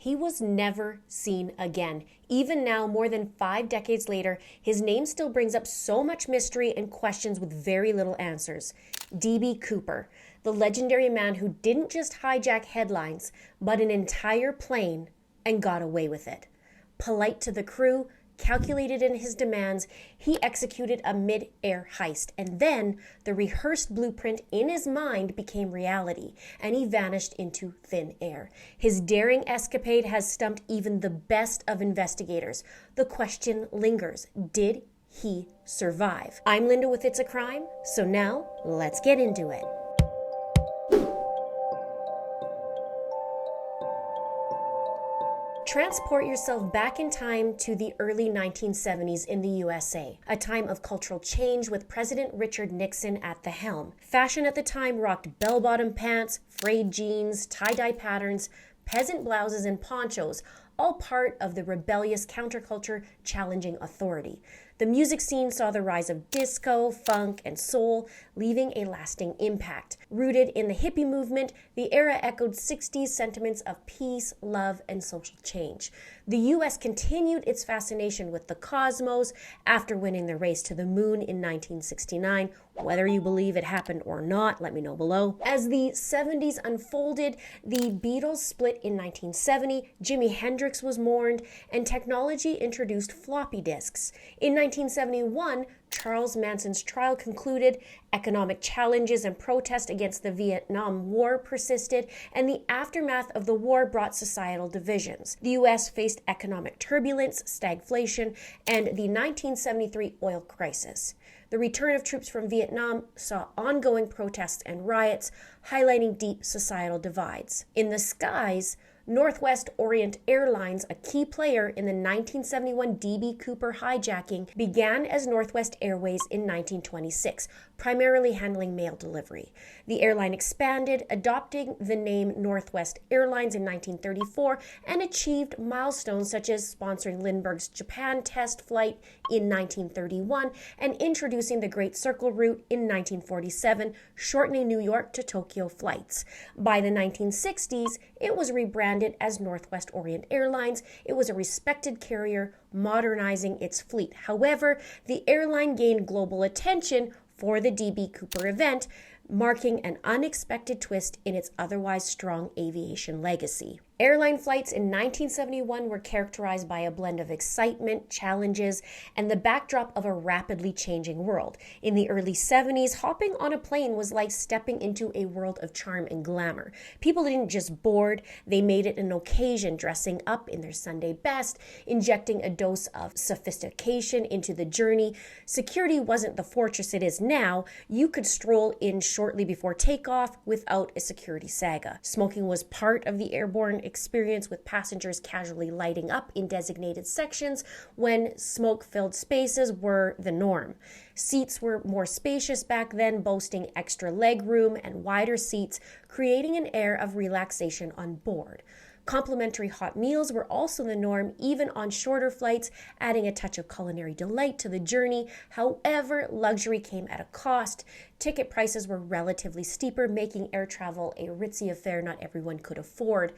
He was never seen again. Even now, more than 5 decades later, his name still brings up so much mystery and questions with very little answers. D.B. Cooper, the legendary man who didn't just hijack headlines, but an entire plane and got away with it. Polite to the crew, calculated in his demands, he executed a mid-air heist, and then the rehearsed blueprint in his mind became reality, and he vanished into thin air. His daring escapade has stumped even the best of investigators. The question lingers: did he survive? I'm Linda with It's a Crime, so now let's get into it. Transport yourself back in time to the early 1970s in the USA, a time of cultural change with President Richard Nixon at the helm. Fashion at the time rocked bell-bottom pants, frayed jeans, tie-dye patterns, peasant blouses, and ponchos, all part of the rebellious counterculture challenging authority. The music scene saw the rise of disco, funk, and soul, leaving a lasting impact. Rooted in the hippie movement, the era echoed 60s sentiments of peace, love, and social change. The U.S. continued its fascination with the cosmos after winning the race to the moon in 1969. Whether you believe it happened or not, let me know below. As the 70s unfolded, the Beatles split in 1970, Jimi Hendrix was mourned, and technology introduced floppy disks. In 1971, Charles Manson's trial concluded, economic challenges and protest against the Vietnam War persisted, and the aftermath of the war brought societal divisions. The U.S. faced economic turbulence, stagflation, and the 1973 oil crisis. The return of troops from Vietnam saw ongoing protests and riots, highlighting deep societal divides. In the skies, Northwest Orient Airlines, a key player in the 1971 D.B. Cooper hijacking, began as Northwest Airways in 1926, primarily handling mail delivery. The airline expanded, adopting the name Northwest Airlines in 1934, and achieved milestones such as sponsoring Lindbergh's Japan test flight in 1931 and introducing the Great Circle route in 1947, shortening New York to Tokyo flights. By the 1960s, it was rebranded as Northwest Orient Airlines. It was a respected carrier, modernizing its fleet. However, the airline gained global attention for the D.B. Cooper event, marking an unexpected twist in its otherwise strong aviation legacy. Airline flights in 1971 were characterized by a blend of excitement, challenges, and the backdrop of a rapidly changing world. In the early 70s, hopping on a plane was like stepping into a world of charm and glamour. People didn't just board, they made it an occasion, dressing up in their Sunday best, injecting a dose of sophistication into the journey. Security wasn't the fortress it is now. You could stroll in shortly before takeoff without a security saga. Smoking was part of the airborne experience, with passengers casually lighting up in designated sections when smoke-filled spaces were the norm. Seats were more spacious back then, boasting extra leg room and wider seats, creating an air of relaxation on board. Complimentary hot meals were also the norm, even on shorter flights, adding a touch of culinary delight to the journey. However, luxury came at a cost. Ticket prices were relatively steeper, making air travel a ritzy affair not everyone could afford.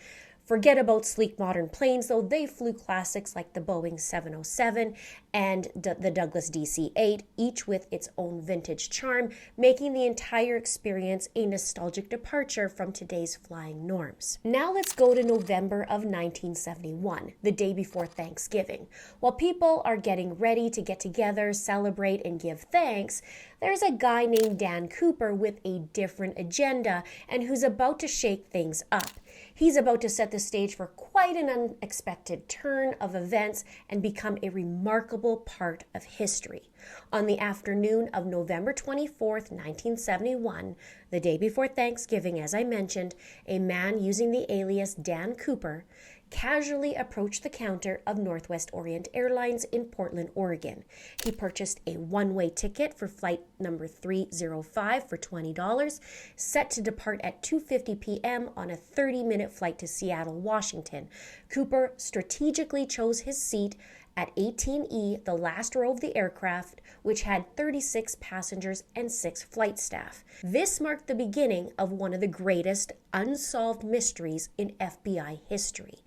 Forget about sleek modern planes, though. They flew classics like the Boeing 707 and the Douglas DC-8, each with its own vintage charm, making the entire experience a nostalgic departure from today's flying norms. Now let's go to November of 1971, the day before Thanksgiving. While people are getting ready to get together, celebrate, and give thanks, there's a guy named Dan Cooper with a different agenda and who's about to shake things up. He's about to set the stage for quite an unexpected turn of events and become a remarkable part of history. On the afternoon of November 24th, 1971, the day before Thanksgiving, as I mentioned, a man using the alias Dan Cooper casually approached the counter of Northwest Orient Airlines in Portland, Oregon. He purchased a one-way ticket for flight number 305 for $20, set to depart at 2:50 p.m. on a 30-minute flight to Seattle, Washington. Cooper strategically chose his seat at 18E, the last row of the aircraft, which had 36 passengers and 6 flight staff. This marked the beginning of one of the greatest unsolved mysteries in FBI history.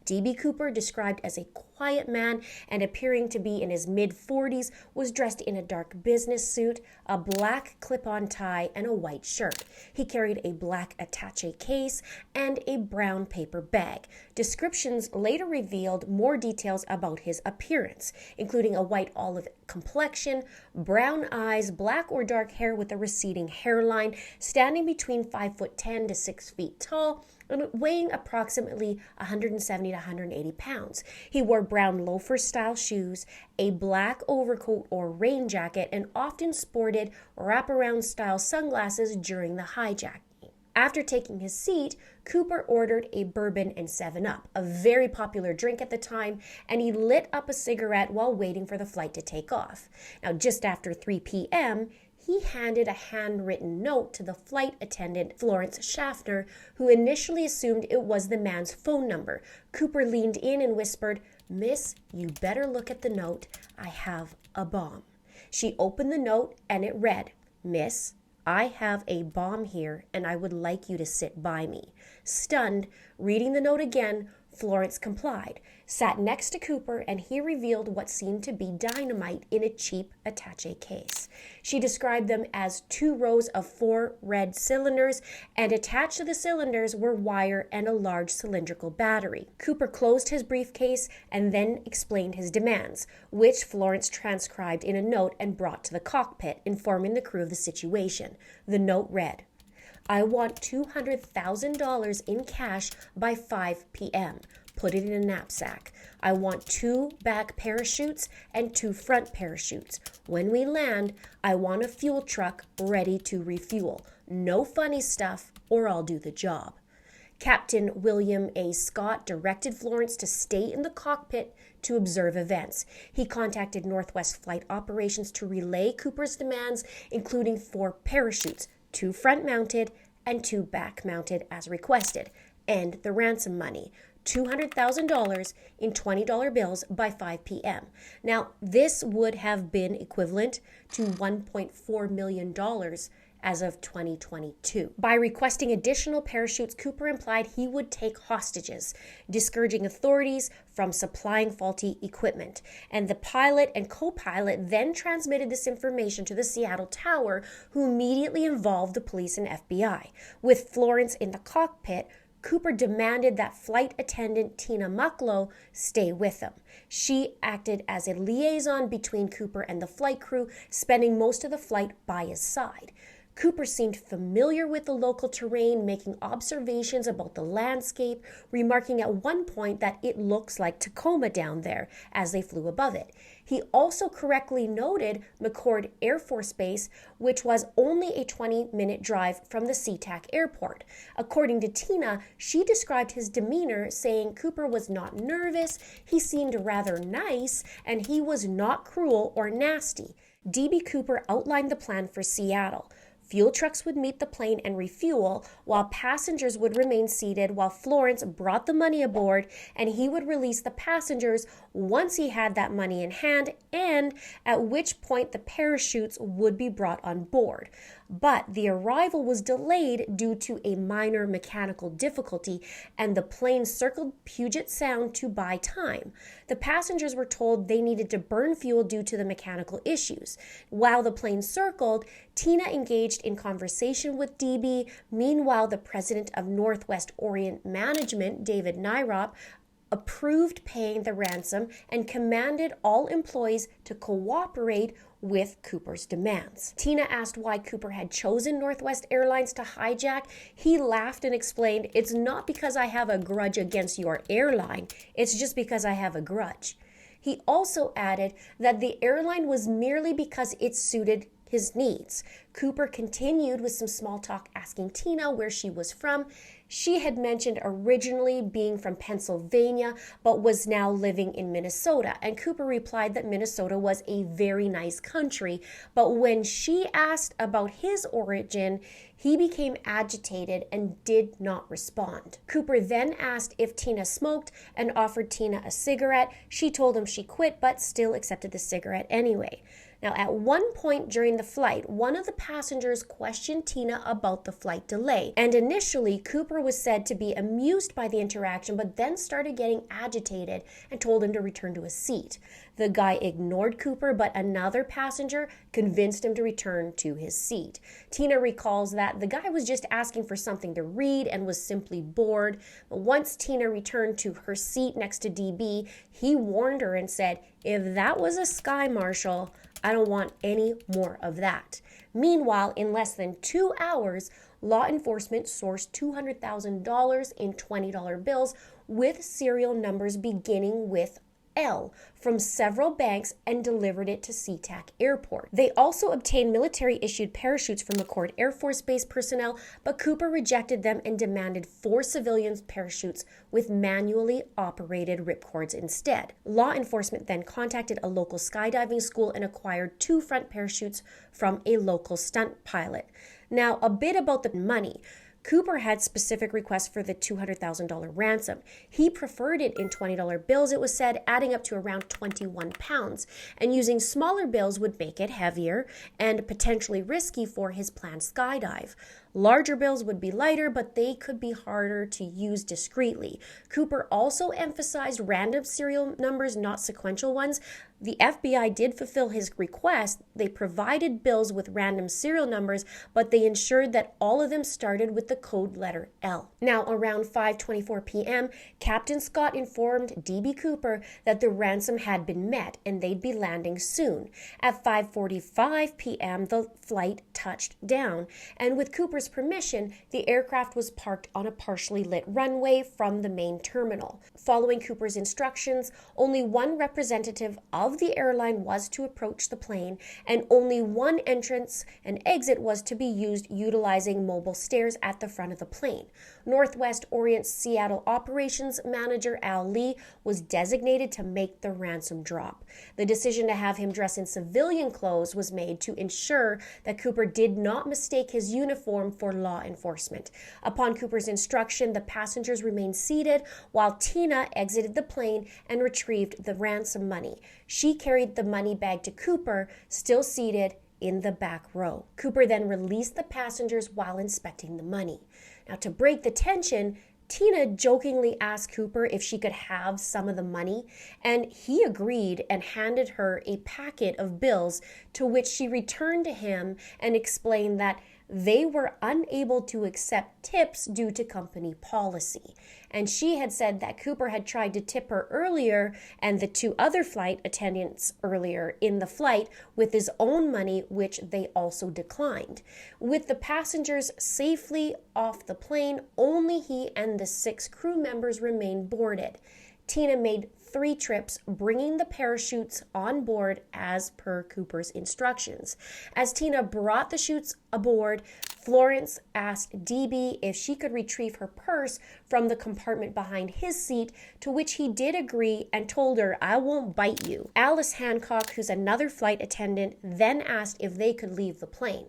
D.B. Cooper, described as a quiet man and appearing to be in his mid-40s, was dressed in a dark business suit, a black clip-on tie, and a white shirt. He carried a black attaché case and a brown paper bag. Descriptions later revealed more details about his appearance, including a white olive complexion, brown eyes, black or dark hair with a receding hairline, standing between 5'10" to 6 feet tall, and weighing approximately 170 to 180 pounds. He wore brown loafer-style shoes, a black overcoat or rain jacket, and often sported wraparound-style sunglasses during the hijacking. After taking his seat, Cooper ordered a bourbon and 7-Up, a very popular drink at the time, and he lit up a cigarette while waiting for the flight to take off. Now, just after 3 p.m., he handed a handwritten note to the flight attendant, Florence Schaffner, who initially assumed it was the man's phone number. Cooper leaned in and whispered, "Miss, you better look at the note. I have a bomb." She opened the note and it read, "Miss, I have a bomb here and I would like you to sit by me." Stunned, reading the note again, Florence complied, sat next to Cooper, and he revealed what seemed to be dynamite in a cheap attaché case. She described them as 2 rows of 4 red cylinders, and attached to the cylinders were wire and a large cylindrical battery. Cooper closed his briefcase and then explained his demands, which Florence transcribed in a note and brought to the cockpit, informing the crew of the situation. The note read, "I want $200,000 in cash by 5 p.m. Put it in a knapsack. I want 2 back parachutes and 2 front parachutes. When we land, I want a fuel truck ready to refuel. No funny stuff, or I'll do the job." Captain William A. Scott directed Florence to stay in the cockpit to observe events. He contacted Northwest Flight Operations to relay Cooper's demands, including 4 parachutes, 2 front-mounted and 2 back-mounted as requested, and the ransom money, $200,000 in $20 bills by 5 p.m. Now, this would have been equivalent to $1.4 million as of 2022. By requesting additional parachutes, Cooper implied he would take hostages, discouraging authorities from supplying faulty equipment. And the pilot and co-pilot then transmitted this information to the Seattle Tower, who immediately involved the police and FBI. With Florence in the cockpit, Cooper demanded that flight attendant Tina Mucklow stay with him. She acted as a liaison between Cooper and the flight crew, spending most of the flight by his side. Cooper seemed familiar with the local terrain, making observations about the landscape, remarking at one point that it looks like Tacoma down there as they flew above it. He also correctly noted McCord Air Force Base, which was only a 20-minute drive from the SeaTac airport. According to Tina, she described his demeanor, saying Cooper was not nervous, he seemed rather nice, and he was not cruel or nasty. D.B. Cooper outlined the plan for Seattle. Fuel trucks would meet the plane and refuel, while passengers would remain seated while Florence brought the money aboard, and he would release the passengers once he had that money in hand, and at which point the parachutes would be brought on board. But the arrival was delayed due to a minor mechanical difficulty, and the plane circled Puget Sound to buy time. The passengers were told they needed to burn fuel due to the mechanical issues. While the plane circled, Tina engaged in conversation with DB. Meanwhile, the president of Northwest Orient Management, David Nyrop, approved paying the ransom and commanded all employees to cooperate with Cooper's demands. Tina asked why Cooper had chosen Northwest Airlines to hijack. He laughed and explained, "It's not because I have a grudge against your airline, it's just because I have a grudge." He also added that the airline was merely because it suited his needs. Cooper continued with some small talk, asking Tina where she was from. She had mentioned originally being from Pennsylvania, but was now living in Minnesota. And Cooper replied that Minnesota was a very nice country. But when she asked about his origin, he became agitated and did not respond. Cooper then asked if Tina smoked and offered Tina a cigarette. She told him she quit, but still accepted the cigarette anyway. Now, at one point during the flight, one of the passengers questioned Tina about the flight delay. And initially, Cooper was said to be amused by the interaction, but then started getting agitated and told him to return to his seat. The guy ignored Cooper, but another passenger convinced him to return to his seat. Tina recalls that the guy was just asking for something to read and was simply bored. But once Tina returned to her seat next to DB, he warned her and said, "If that was a sky marshal, I don't want any more of that." Meanwhile, in less than 2 hours, law enforcement sourced $200,000 in $20 bills with serial numbers beginning with L from several banks and delivered it to SeaTac Airport. They also obtained military-issued parachutes from McCord Air Force Base personnel, but Cooper rejected them and demanded 4 civilian parachutes with manually operated ripcords instead. Law enforcement then contacted a local skydiving school and acquired 2 front parachutes from a local stunt pilot. Now, a bit about the money. Cooper had specific requests for the $200,000 ransom. He preferred it in $20 bills, it was said, adding up to around 21 pounds, and using smaller bills would make it heavier and potentially risky for his planned skydive. Larger bills would be lighter, but they could be harder to use discreetly. Cooper also emphasized random serial numbers, not sequential ones. The FBI did fulfill his request. They provided bills with random serial numbers, but they ensured that all of them started with the code letter L. Now, around 5:24 p.m., Captain Scott informed DB Cooper that the ransom had been met and they'd be landing soon. At 5:45 p.m., the flight touched down, and with Cooper's permission, the aircraft was parked on a partially lit runway from the main terminal. Following Cooper's instructions, only one representative of the airline was to approach the plane, and only one entrance and exit was to be used utilizing mobile stairs at the front of the plane. Northwest Orient Seattle operations manager Al Lee was designated to make the ransom drop. The decision to have him dress in civilian clothes was made to ensure that Cooper did not mistake his uniform for law enforcement. Upon Cooper's instruction, the passengers remained seated while Tina exited the plane and retrieved the ransom money. She carried the money bag to Cooper, still seated in the back row. Cooper then released the passengers while inspecting the money. Now, to break the tension, Tina jokingly asked Cooper if she could have some of the money, and he agreed and handed her a packet of bills, to which she returned to him and explained that they were unable to accept tips due to company policy. And she had said that Cooper had tried to tip her earlier and the 2 other flight attendants earlier in the flight with his own money, which they also declined. With the passengers safely off the plane, only he and the 6 crew members remained boarded. Tina made 3 trips, bringing the parachutes on board as per Cooper's instructions. As Tina brought the chutes aboard, Florence asked DB if she could retrieve her purse from the compartment behind his seat, to which he did agree and told her, "I won't bite you." Alice Hancock, who's another flight attendant, then asked if they could leave the plane.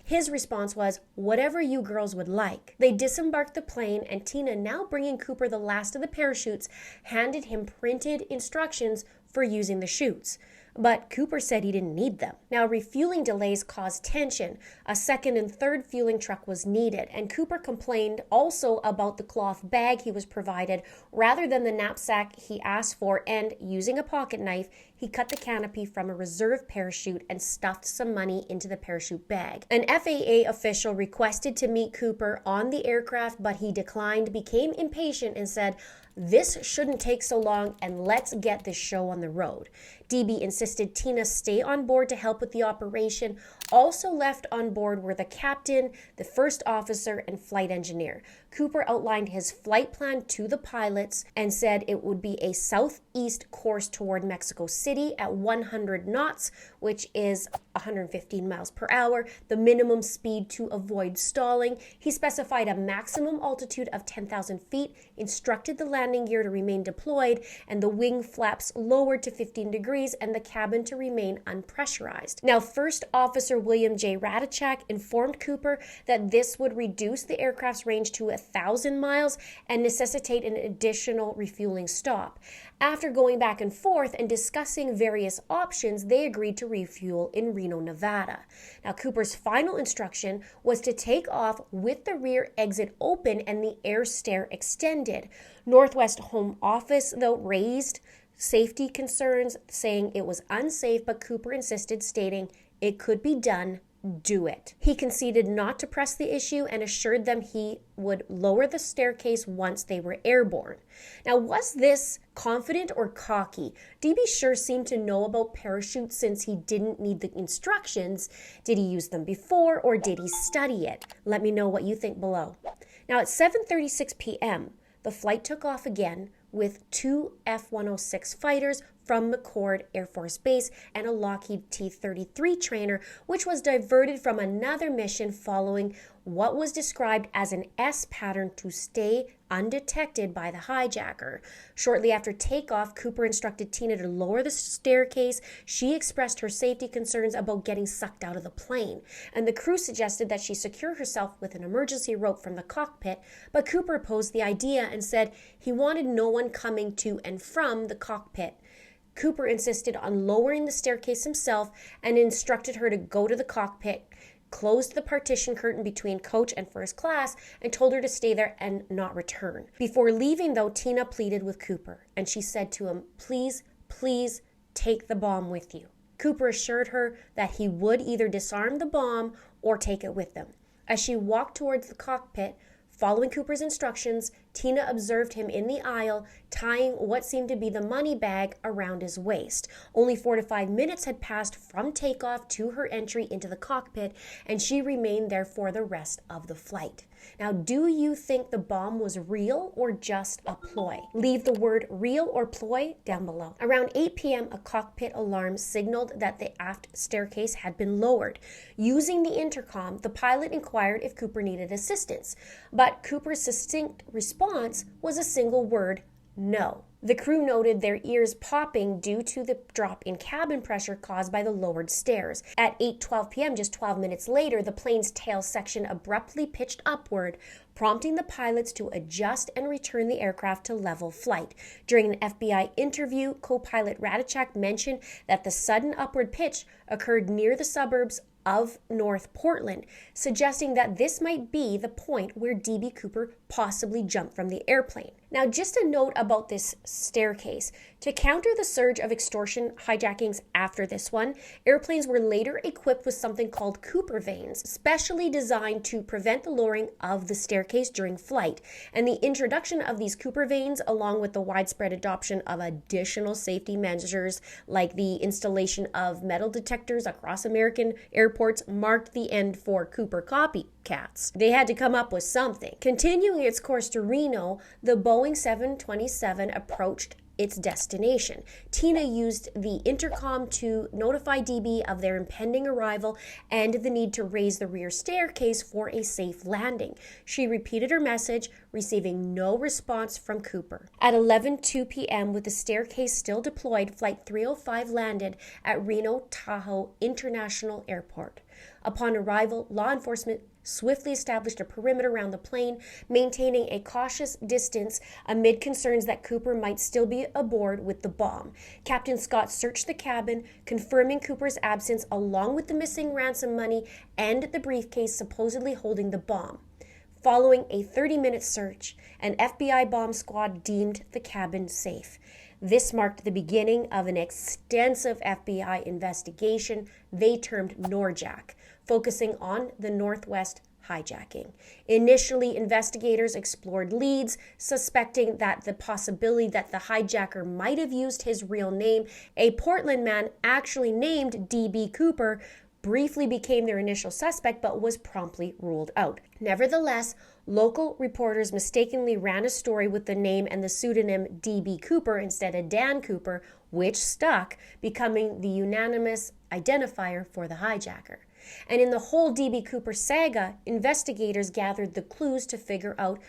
His response was, "Whatever you girls would like." They disembarked the plane, and Tina, now bringing Cooper the last of the parachutes, handed him printed instructions for using the chutes. But Cooper said he didn't need them. Now, refueling delays caused tension. A 2nd and 3rd fueling truck was needed, and Cooper complained also about the cloth bag he was provided rather than the knapsack he asked for, and using a pocket knife, he cut the canopy from a reserve parachute and stuffed some money into the parachute bag. An FAA official requested to meet Cooper on the aircraft, but he declined, became impatient, and said, "This shouldn't take so long, and let's get this show on the road." DB insisted Tina stay on board to help with the operation. Also left on board were the captain, the first officer, and flight engineer. Cooper outlined his flight plan to the pilots and said it would be a southeast course toward Mexico City at 100 knots, which is 115 miles per hour, the minimum speed to avoid stalling. He specified a maximum altitude of 10,000 feet, instructed the landing gear to remain deployed, and the wing flaps lowered to 15 degrees freeze and the cabin to remain unpressurized. Now, First Officer William J. Ratachzak informed Cooper that this would reduce the aircraft's range to 1,000 miles and necessitate an additional refueling stop. After going back and forth and discussing various options, they agreed to refuel in Reno, Nevada. Now, Cooper's final instruction was to take off with the rear exit open and the air stair extended. Northwest Home Office, though, raised safety concerns, saying it was unsafe, but Cooper insisted, stating it could be done. Do it. He conceded not to press the issue and assured them he would lower the staircase once they were airborne. Now, was this confident or cocky? DB sure seemed to know about parachutes since he didn't need the instructions. Did he use them before or did he study it? Let me know what you think below. Now, at 7:36 p.m., the flight took off again with 2 F-106 fighters from McCord Air Force Base and a Lockheed T-33 trainer, which was diverted from another mission following what was described as an S pattern to stay undetected by the hijacker. Shortly after takeoff, Cooper instructed Tina to lower the staircase. She expressed her safety concerns about getting sucked out of the plane, and the crew suggested that she secure herself with an emergency rope from the cockpit, but Cooper opposed the idea and said he wanted no one coming to and from the cockpit. Cooper insisted on lowering the staircase himself and instructed her to go to the cockpit, closed the partition curtain between coach and first class, and told her to stay there and not return. Before leaving, though, Tina pleaded with Cooper, and she said to him, "Please, please take the bomb with you." Cooper assured her that he would either disarm the bomb or take it with them. As she walked towards the cockpit, following Cooper's instructions, Tina observed him in the aisle tying what seemed to be the money bag around his waist. Only 4 to 5 minutes had passed from takeoff to her entry into the cockpit, and she remained there for the rest of the flight. Now, do you think the bomb was real or just a ploy? Leave the word real or ploy down below. Around 8 p.m., a cockpit alarm signaled that the aft staircase had been lowered. Using the intercom, the pilot inquired if Cooper needed assistance, but Cooper's succinct response was a single word: no. The crew noted their ears popping due to the drop in cabin pressure caused by the lowered stairs. At 8:12 p.m., just 12 minutes later, the plane's tail section abruptly pitched upward, prompting the pilots to adjust and return the aircraft to level flight. During an FBI interview, co-pilot Ratachzak mentioned that the sudden upward pitch occurred near the suburbs of North Portland, suggesting that this might be the point where DB Cooper possibly jumped from the airplane. Now, just a note about this staircase. To counter the surge of extortion hijackings after this one, airplanes were later equipped with something called Cooper vanes, specially designed to prevent the lowering of the staircase during flight. And the introduction of these Cooper vanes, along with the widespread adoption of additional safety measures like the installation of metal detectors across American airports, marked the end for Cooper copycats. They had to come up with something. Continuing its course to Reno, the Boeing 727 approached its destination. Tina used the intercom to notify DB of their impending arrival and the need to raise the rear staircase for a safe landing. She repeated her message, receiving no response from Cooper. At 11:02 p.m., with the staircase still deployed, Flight 305 landed at Reno Tahoe International Airport. Upon arrival, law enforcement swiftly established a perimeter around the plane, maintaining a cautious distance amid concerns that Cooper might still be aboard with the bomb. Captain Scott searched the cabin, confirming Cooper's absence along with the missing ransom money and the briefcase supposedly holding the bomb. Following a 30-minute search, an FBI bomb squad deemed the cabin safe. This marked the beginning of an extensive FBI investigation they termed NORJAC, focusing on the Northwest hijacking. Initially, investigators explored leads, suspecting that the possibility that the hijacker might have used his real name, a Portland man actually named DB Cooper, briefly became their initial suspect but was promptly ruled out. Nevertheless, local reporters mistakenly ran a story with the name and the pseudonym DB Cooper instead of Dan Cooper, which stuck, becoming the unanimous identifier for the hijacker. And in the whole DB Cooper saga, investigators gathered the clues to figure out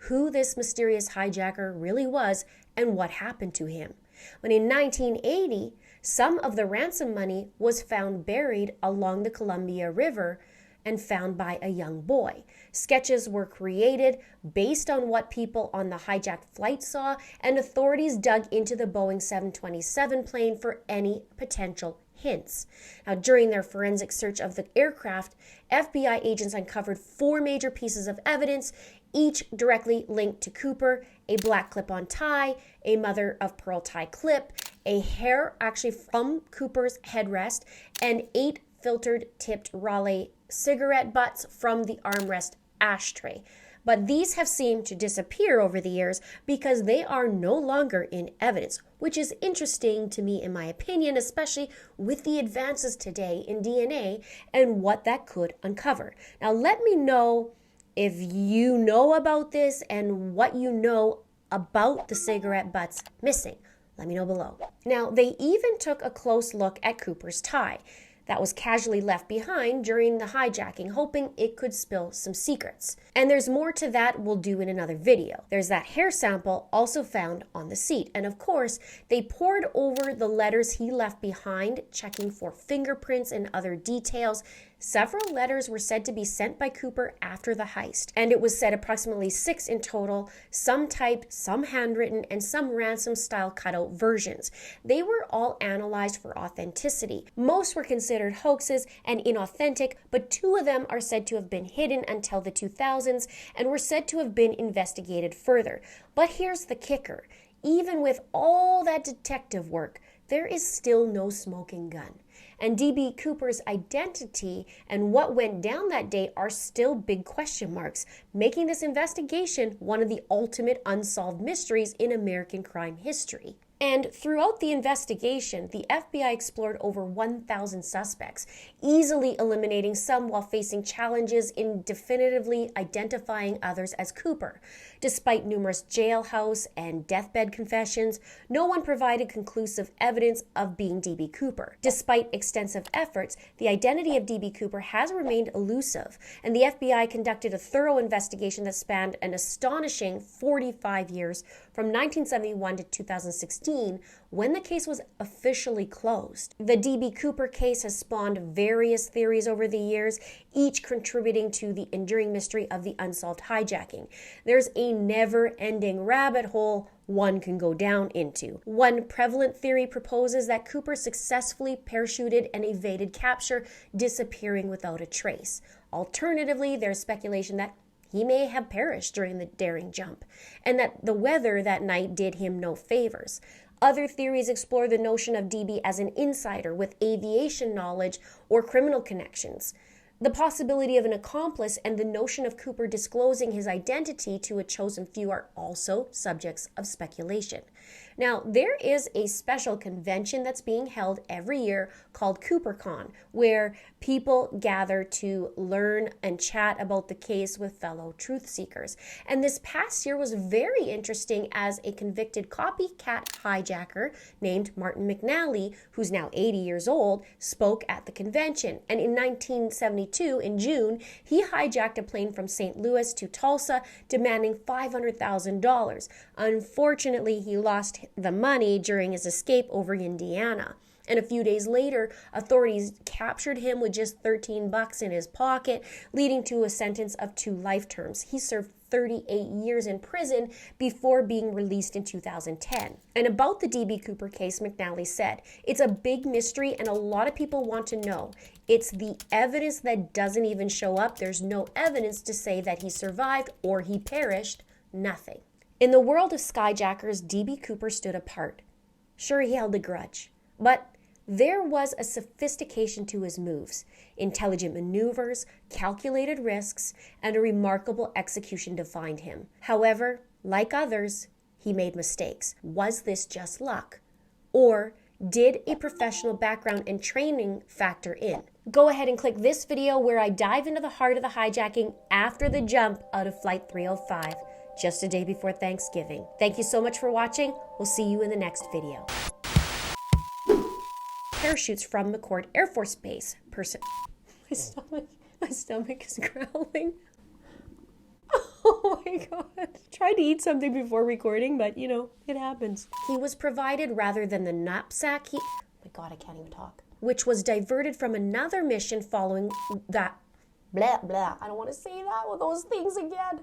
who this mysterious hijacker really was and what happened to him. When in 1980, some of the ransom money was found buried along the Columbia River and found by a young boy. Sketches were created based on what people on the hijacked flight saw, and authorities dug into the Boeing 727 plane for any potential hints. Now, during their forensic search of the aircraft, FBI agents uncovered 4 major pieces of evidence, each directly linked to Cooper: a black clip-on tie, a mother-of-pearl tie clip, a hair actually from Cooper's headrest, and 8 filtered tipped Raleigh cigarette butts from the armrest ashtray. But these have seemed to disappear over the years because they are no longer in evidence, which is interesting to me in my opinion, especially with the advances today in DNA and what that could uncover. Now let me know if you know about this and what you know about the cigarette butts missing. Let me know below. Now, they even took a close look at Cooper's tie that was casually left behind during the hijacking, hoping it could spill some secrets. And there's more to that we'll do in another video. There's that hair sample also found on the seat. And of course, they pored over the letters he left behind, checking for fingerprints and other details. Several letters were said to be sent by Cooper after the heist, and it was said approximately 6 in total, some typed, some handwritten, and some ransom-style cutout versions. They were all analyzed for authenticity. Most were considered hoaxes and inauthentic, but 2 of them are said to have been hidden until the 2000s and were said to have been investigated further. But here's the kicker. Even with all that detective work, there is still no smoking gun. And D.B. Cooper's identity and what went down that day are still big question marks, making this investigation one of the ultimate unsolved mysteries in American crime history. And throughout the investigation, the FBI explored over 1,000 suspects, easily eliminating some while facing challenges in definitively identifying others as Cooper. Despite numerous jailhouse and deathbed confessions, no one provided conclusive evidence of being D.B. Cooper. Despite extensive efforts, the identity of D.B. Cooper has remained elusive, and the FBI conducted a thorough investigation that spanned an astonishing 45 years from 1971 to 2016, when the case was officially closed. The D.B. Cooper case has spawned various theories over the years, each contributing to the enduring mystery of the unsolved hijacking. There's a never-ending rabbit hole one can go down into. One prevalent theory proposes that Cooper successfully parachuted and evaded capture, disappearing without a trace. Alternatively, there's speculation that he may have perished during the daring jump, and that the weather that night did him no favors. Other theories explore the notion of DB as an insider with aviation knowledge or criminal connections. The possibility of an accomplice and the notion of Cooper disclosing his identity to a chosen few are also subjects of speculation. Now, there is a special convention that's being held every year called CooperCon, where people gather to learn and chat about the case with fellow truth seekers. And this past year was very interesting as a convicted copycat hijacker named Martin McNally, who's now 80 years old, spoke at the convention. And in 1972, in June, he hijacked a plane from St. Louis to Tulsa, demanding $500,000. Unfortunately, he lost the money during his escape over Indiana. And a few days later, authorities captured him with just $13 in his pocket, leading to a sentence of 2 life terms. He served 38 years in prison before being released in 2010. And about the D.B. Cooper case, McNally said, "It's a big mystery and a lot of people want to know. It's the evidence that doesn't even show up. There's no evidence to say that he survived or he perished. Nothing." In the world of skyjackers, D.B. Cooper stood apart. Sure, he held a grudge, but there was a sophistication to his moves, intelligent maneuvers, calculated risks, and a remarkable execution defined him. However, like others, he made mistakes. Was this just luck? Or did a professional background and training factor in? Go ahead and click this video where I dive into the heart of the hijacking after the jump out of Flight 305. Just a day before Thanksgiving. Thank you so much for watching. We'll see you in the next video. Parachutes from McCord Air Force Base. My stomach is growling. Oh Oh my God. Tried to eat something before recording, but you know, it happens. He was provided rather than the knapsack oh my God, I can't even talk. Which was diverted from another mission following that. Blah, blah. I don't want to say that with those things again.